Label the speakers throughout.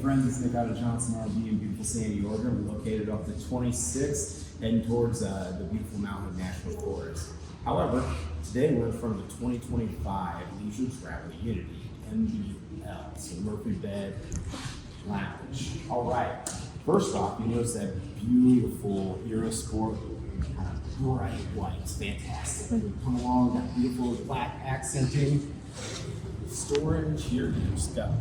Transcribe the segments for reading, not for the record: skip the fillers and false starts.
Speaker 1: friends, it's Nick out of Johnson RV in beautiful Sandy, Oregon. We're located off the 26th, heading towards the beautiful Mountain National Forest. However, today we're from the 2025 Leisure Travel Unity, MBL, so Murphy Bed Lounge. All right, first off, you notice that beautiful Eurosport kind of bright white. It's fantastic. We come along, got beautiful black accenting storage here. You just got,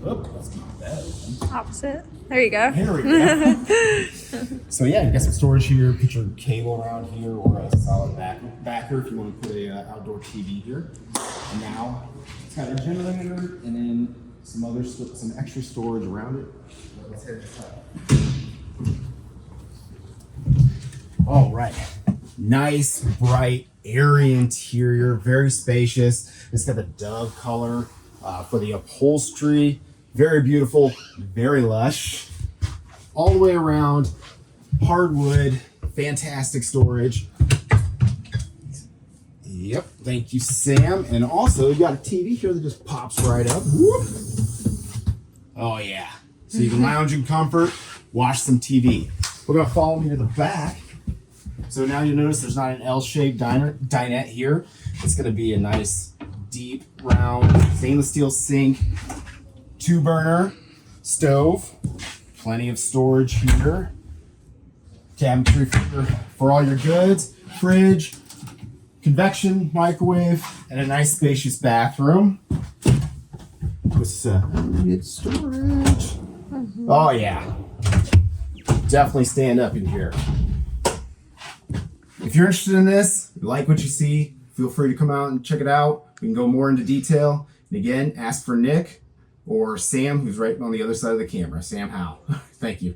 Speaker 1: let's keep that open.
Speaker 2: Opposite. There you go.
Speaker 1: Here we go. So yeah, you got some storage here. Put your cable around here, or a solid backer if you want to put a outdoor TV here. And now it's got a generator and then some extra storage around it. Let's head inside. All right, nice, bright, airy interior, very spacious. It's got the dove color for the upholstery. Very beautiful, very lush. All the way around, hardwood, fantastic storage. Yep, thank you, Sam. And also, you got a TV here that just pops right up. Whoop. Oh yeah, so you can lounge in comfort, watch some TV. We're gonna follow me to the back. So now you notice there's not an L-shaped dinette here. It's gonna be a nice, deep, round, stainless steel sink, 2-burner stove, plenty of storage here, cabinetry for all your goods, fridge, convection microwave, and a nice spacious bathroom with some storage. Oh yeah, definitely stand up in here. If you're interested in this, you like what you see, feel free to come out and check it out. We can go more into detail. And again, ask for Nick or Sam, who's right on the other side of the camera. Sam Howe. Thank you.